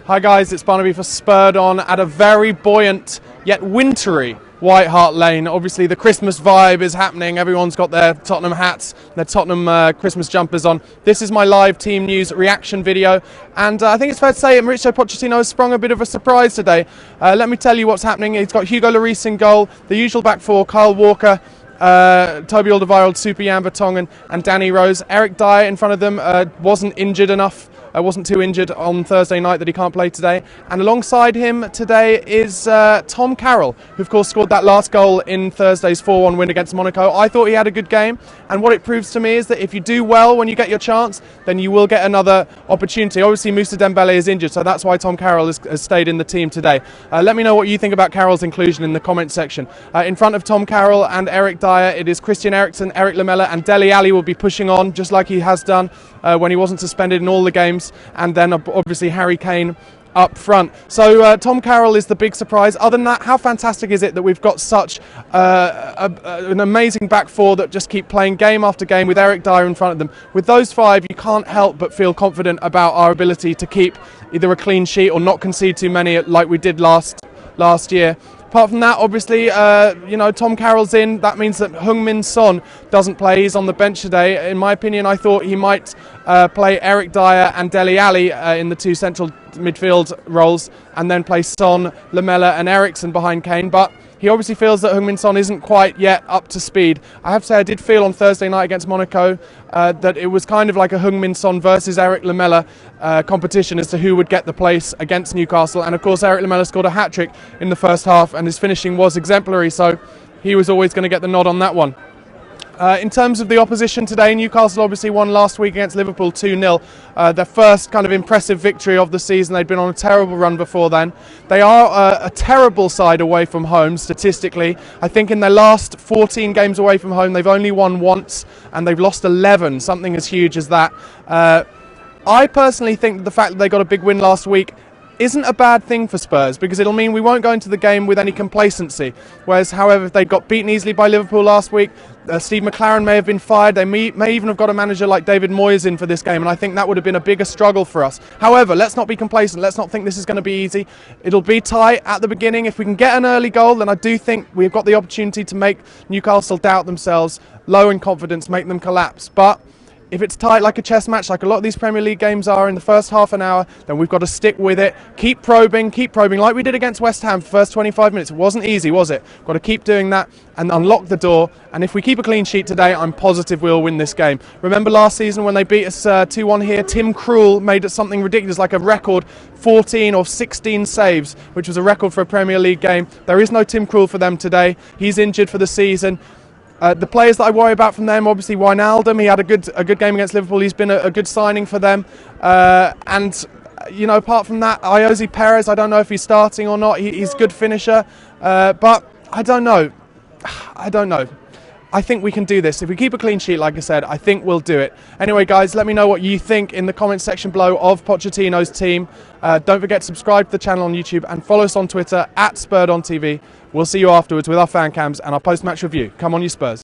Hi guys, it's Barnaby for Spurred On at a very buoyant yet wintry White Hart Lane. Obviously the Christmas vibe is happening, everyone's got their Tottenham hats, their Tottenham Christmas jumpers on. This is my live team news reaction video, and I think it's fair to say Mauricio Pochettino has sprung a bit of a surprise today. Let me tell you what's happening. He's got Hugo Lloris in goal, the usual back four, Kyle Walker, Toby Alderweireld, Super Vertonghen and Danny Rose. Eric Dyer in front of them wasn't injured enough. Wasn't too injured on Thursday night that he can't play today. And alongside him today is Tom Carroll, who of course scored that last goal in Thursday's 4-1 win against Monaco. I thought he had a good game, and what it proves to me is that if you do well when you get your chance, then you will get another opportunity. Obviously Moussa Dembele is injured, so that's why Tom Carroll has stayed in the team today. Let me know what you think about Carroll's inclusion in the comment section. In front of Tom Carroll and Eric Dyer, it is Christian Eriksen, Eric Lamela and Dele Alli will be pushing on, just like he has done when he wasn't suspended in all the games. And then obviously Harry Kane up front. So Tom Carroll is the big surprise. Other than that, how fantastic is it that we've got such an amazing back four that just keep playing game after game with Eric Dyer in front of them. With those five, you can't help but feel confident about our ability to keep either a clean sheet or not concede too many like we did last year. Apart from that, obviously, Tom Carroll's in. That means that Heung-min Son doesn't play. He's on the bench today. In my opinion, I thought he might play Eric Dyer and Dele Alli in the two central midfield roles, and then play Son, Lamela and Eriksen behind Kane. But he obviously feels that Heung-min Son isn't quite yet up to speed. I have to say I did feel on Thursday night against Monaco that it was kind of like a Heung-min Son versus Eric Lamela competition as to who would get the place against Newcastle. And of course Eric Lamela scored a hat-trick in the first half and his finishing was exemplary, so he was always going to get the nod on that one. In terms of the opposition today, Newcastle obviously won last week against Liverpool 2-0. Their first kind of impressive victory of the season. They'd been on a terrible run before then. They are a terrible side away from home statistically. I think in their last 14 games away from home they've only won once and they've lost 11, something as huge as that. I personally think that the fact that they got a big win last week isn't a bad thing for Spurs, because it'll mean we won't go into the game with any complacency. Whereas, however, if they got beaten easily by Liverpool last week, Steve McLaren may have been fired. They may even have got a manager like David Moyes in for this game, and I think that would have been a bigger struggle for us. However, let's not be complacent. Let's not think this is going to be easy. It'll be tight at the beginning. If we can get an early goal, then I do think we've got the opportunity to make Newcastle doubt themselves, low in confidence, make them collapse. But if it's tight like a chess match, like a lot of these Premier League games are in the first half an hour, then we've got to stick with it. Keep probing like we did against West Ham for the first 25 minutes. It wasn't easy, was it? We've got to keep doing that and unlock the door. And if we keep a clean sheet today, I'm positive we'll win this game. Remember last season when they beat us 2-1 here? Tim Krul made it something ridiculous, like a record 14 or 16 saves, which was a record for a Premier League game. There is no Tim Krul for them today. He's injured for the season. The players that I worry about from them, obviously Wijnaldum, he had a good game against Liverpool. He's been a good signing for them. And apart from that, Ayoze Perez, I don't know if he's starting or not. He's a good finisher, but I don't know. I think we can do this. If we keep a clean sheet, like I said, I think we'll do it. Anyway, guys, let me know what you think in the comment section below of Pochettino's team. Don't forget to subscribe to the channel on YouTube and follow us on Twitter @SpurredOnTV. We'll see you afterwards with our fan cams and our post-match review. Come on, you Spurs.